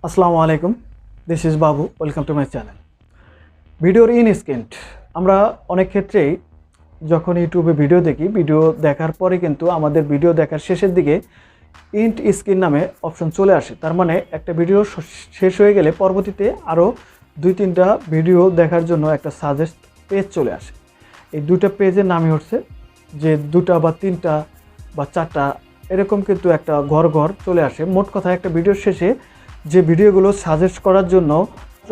আসসালামু আলাইকুম, this is Babu, welcome to my channel. ভিডিওর ইন স্ক্রিন আমরা অনেক ক্ষেত্রেই যখন ইউটিউবে ভিডিও দেখি, ভিডিও দেখার পরে কিন্তু আমাদের ভিডিও দেখার শেষের দিকে ইন্ট স্ক্রিন নামে অপশন চলে আসে। তার মানে একটা ভিডিও শেষ হয়ে গেলে পরবর্তীতে আরও 2-3টা ভিডিও দেখার জন্য একটা সাজেস্ট পেজ চলে আসে। এই দুটো পেজের নামই হচ্ছে যে 2টা বা 3টা বা 4টা এরকম কিন্তু একটা ঘর চলে আসে। মোট কথা একটা ভিডিওর শেষে যে ভিডিওগুলো সাজেস্ট করার জন্য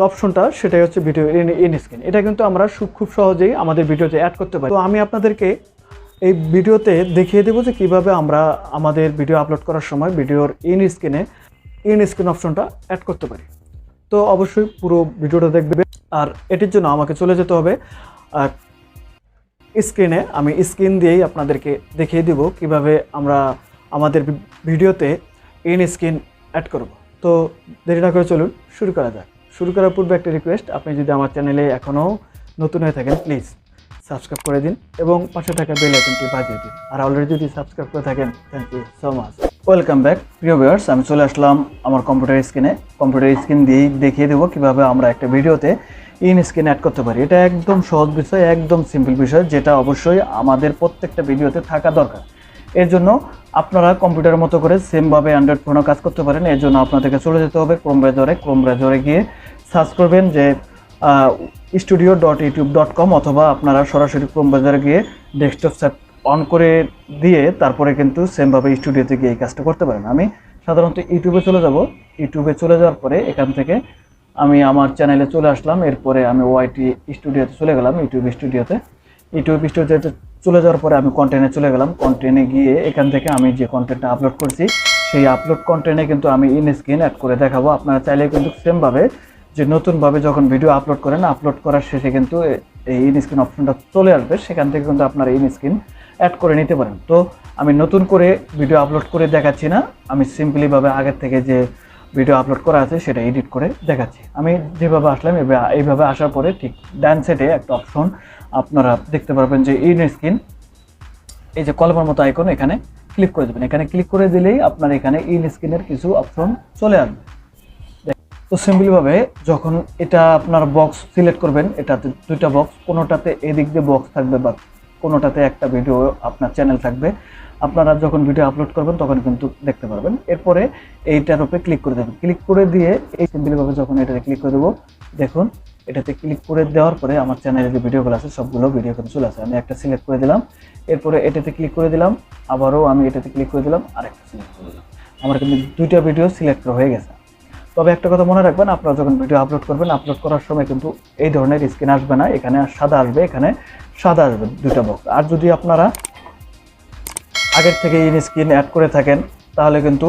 অপশনটা, সেটাই হচ্ছে ভিডিও ইন স্ক্রিন। এটা কিন্তু আমরা খুব সহজেই আমাদের ভিডিওতে অ্যাড করতে পারি। তো আমি আপনাদেরকে এই ভিডিওতে দেখিয়ে দেবো যে কীভাবে আমরা আমাদের ভিডিও আপলোড করার সময় ভিডিওর ইন স্ক্রিন অপশনটা অ্যাড করতে পারি। তো অবশ্যই পুরো ভিডিওটা দেখবে। আর এটির জন্য আমাকে চলে যেতে হবে স্ক্রিনে। আমি স্ক্রিন দিয়েই আপনাদেরকে দেখিয়ে দিব কিভাবে আমরা আমাদের ভিডিওতে ইন স্ক্রিন অ্যাড করব। তো দেরি না করে চলুন শুরু করা যাক। শুরু করার পূর্বে একটা রিকোয়েস্ট, আপনি যদি আমার চ্যানেলে এখনও নতুন হয়ে থাকেন প্লিজ সাবস্ক্রাইব করে দিন এবং পাশে থাকা বেল আইকনটি বাজিয়ে দিন। আর অলরেডি যদি সাবস্ক্রাইব করে থাকেন, thank you so much. Welcome back প্রিয় ভিউয়ার্স, আমি চলে আসলাম আমার কম্পিউটার স্ক্রিন দিয়েই দেখিয়ে দেবো কীভাবে আমরা একটা ভিডিওতে ইন স্ক্রিন অ্যাড করতে পারি। এটা একদম সহজ বিষয়, একদম সিম্পল বিষয়, যেটা অবশ্যই আমাদের প্রত্যেকটা ভিডিওতে থাকা দরকার। এর জন্য আপনারা কম্পিউটারের মতো করে সেমভাবে অ্যান্ড্রয়েড ফোনও কাজ করতে পারেন। এর জন্য আপনাদেরকে চলে যেতে হবে ক্রোম ব্রাউজারে গিয়ে সার্চ করবেন যে studio.youtube.com, অথবা আপনারা সরাসরি ক্রোম ব্রাউজারে গিয়ে ডেস্কটপ সেট অন করে দিয়ে তারপরে কিন্তু সেমভাবে স্টুডিওতে গিয়ে এই কাজটা করতে পারেন। আমি সাধারণত ইউটিউবে চলে যাব। ইউটিউবে চলে যাওয়ার পরে এখান থেকে আমি আমার চ্যানেলে চলে আসলাম। এরপরে আমি ওয়াইটি স্টুডিওতে চলে গেলাম। ইউটিউব স্টুডিওতে চলে যাওয়ার পরে আমি কন্টেন্টে চলে গেলাম। কন্টেন্টে গিয়ে এখান থেকে আমি যে কন্টেন্টটা আপলোড করছি সেই আপলোড কন্টেন্টে কিন্তু আমি ইন স্ক্রিন অ্যাড করে দেখাবো। আপনারা চাইলে কিন্তু সেমভাবে যে নতুনভাবে যখন ভিডিও আপলোড করেন, আপলোড করার শেষে কিন্তু এই ইন স্ক্রিন অপশনটা চলে আসবে, সেখান থেকে কিন্তু আপনারা ইন স্ক্রিন অ্যাড করে নিতে পারেন। তো আমি নতুন করে ভিডিও আপলোড করে দেখাচ্ছি না, আমি সিম্পলিভাবে আগের থেকে যে ভিডিও আপলোড করা আছে সেটা এডিট করে দেখাচ্ছি। আমি যেভাবে আসলাম এইভাবে আসার পরে ঠিক ডান সাইডে একটা অপশন আপনারা দেখতে পারবেন যে ইন স্ক্রিন, এই যে কলমের মতো আইকন, এখানে ক্লিক করে দেবেন। এখানে ক্লিক করে দিলেই আপনার এখানে ইন স্ক্রিনের কিছু অপশন চলে আসবে। তো সিম্পলিভাবে যখন এটা আপনার বক্স সিলেক্ট করবেন, এটাতে 2টা বক্স, কোনোটাতে এদিক দিয়ে বক্স থাকবে বা কোনোটাতে একটা ভিডিও আপনার চ্যানেল থাকবে। আপনারা যখন ভিডিও আপলোড করবেন তখন কিন্তু দেখতে পারবেন। এরপরে এইটার উপরে ক্লিক করে দেবেন। ক্লিক করে দিয়ে এই সিম্পলিভাবে যখন এটাতে ক্লিক করে দেবো, দেখুন এটাতে ক্লিক করে দেওয়ার পরে আমার চ্যানেলে যে ভিডিওগুলো আছে সবগুলো ভিডিও কিন্তু চলে আসে। আমি একটা সিলেক্ট করে দিলাম, এরপরে এটাতে ক্লিক করে দিলাম, আবারও আমি এটাতে ক্লিক করে দিলাম, আরেকটা সিলেক্ট করে দিলাম। আমার কিন্তু 2টা ভিডিও সিলেক্ট হয়ে গেছে। তবে একটা কথা মনে রাখবেন, আপনারা যখন ভিডিও আপলোড করবেন, আপলোড করার সময় কিন্তু এই ধরনের স্ক্রিন আসবে না, এখানে সাদা আসবে, এখানে সাদা আসবে 2টা বক্স। আর যদি আপনারা আগের থেকে ইন স্ক্রিন অ্যাড করে থাকেন তাহলে কিন্তু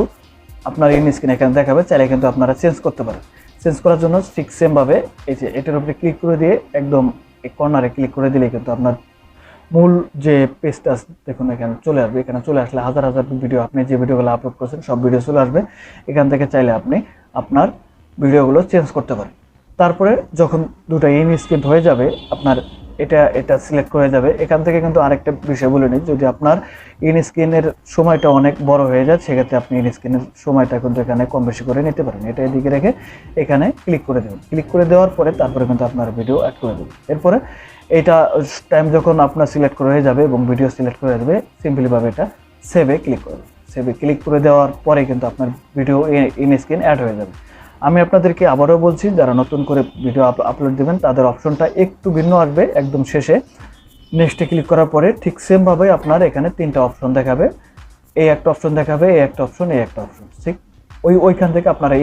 আপনার ইন স্ক্রিন এখানে দেখাবে, চাইলে কিন্তু আপনারা চেঞ্জ করতে পারেন। চেঞ্জ করার জন্য ঠিক সেমভাবে এই যে এটার উপরে ক্লিক করে দিয়ে একদম এই কর্নারে ক্লিক করে দিলে কিন্তু আপনার মূল যে পেজটা দেখুন এখানে চলে আসবে। এখানে চলে আসলে হাজার ভিডিও, আপনি যে ভিডিওগুলো আপলোড করেছেন সব ভিডিও চলে আসবে। এখান থেকে চাইলে আপনি আপনার ভিডিওগুলো চেঞ্জ করতে পারেন। তারপরে যখন 2টা ইন স্ক্রিন হয়ে যাবে, আপনার এটা সিলেক্ট হয়ে যাবে। এখান থেকে কিন্তু আরেকটা বিষয় বলে নিই, যদি আপনার ইন স্ক্রিনের সময়টা অনেক বড় হয়ে যায়, সেক্ষেত্রে আপনি ইন স্ক্রিনের সময়টা কিন্তু এখানে কম বেশি করে নিতে পারেন। এটা এদিকে রেখে এখানে ক্লিক করে দেবেন। ক্লিক করে দেওয়ার পরে তারপরে কিন্তু আপনার ভিডিও অ্যাড করে দেবেন। এরপরে এইটা টাইম যখন আপনার সিলেক্ট করে হয়ে যাবে এবং ভিডিও সিলেক্ট করে যাবে, সিম্পলিভাবে এটা সেভে ক্লিক করবেন। সেভে ক্লিক করে দেওয়ার পরে কিন্তু আপনার ভিডিও ইন স্ক্রিন অ্যাড হয়ে যাবে। আমি আপনাদেরকে আবারও বলছি, যারা নতুন করে ভিডিও আপলোড দেবেন তাদের অপশনটা একটু ভিন্ন আসবে। একদম শেষে নেক্সটে ক্লিক করার পরে ঠিক সেমভাবে আপনার এখানে 3টা অপশন দেখাবে। এই একটা অপশন দেখাবে, এই একটা অপশন, এই একটা অপশন। ঠিক ওইখান থেকে আপনারা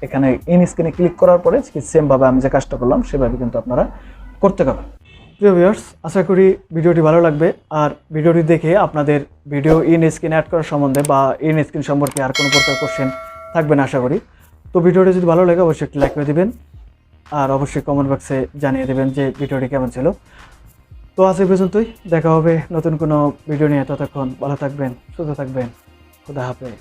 এখানে ইন স্ক্রিনে ক্লিক করার পরে সেমভাবে আমি যে কাজটা করলাম সেভাবে কিন্তু আপনারা করতে পারবেন। প্রিয় ভিউয়ার্স, আশা করি ভিডিওটি ভালো লাগবে। আর ভিডিওটি দেখে আপনাদের ভিডিও ইন স্ক্রিন অ্যাড করার সম্বন্ধে বা ইন স্ক্রিন সম্পর্কে আর কোনো প্রকার কোশ্চেন থাকবে না আশা করি। তো ভিডিওটি যদি ভালো লাগে অবশ্যই একটি লাইক করে দিবেন আর অবশ্যই কমেন্ট বক্সে জানিয়ে দেবেন যে ভিডিওটি কেমন ছিল। তো আজ এই পর্যন্তই, দেখা হবে নতুন কোনো ভিডিও নিয়ে। ততক্ষণ ভালো থাকবেন, সুস্থ থাকবেন। খুদা হাফেজ।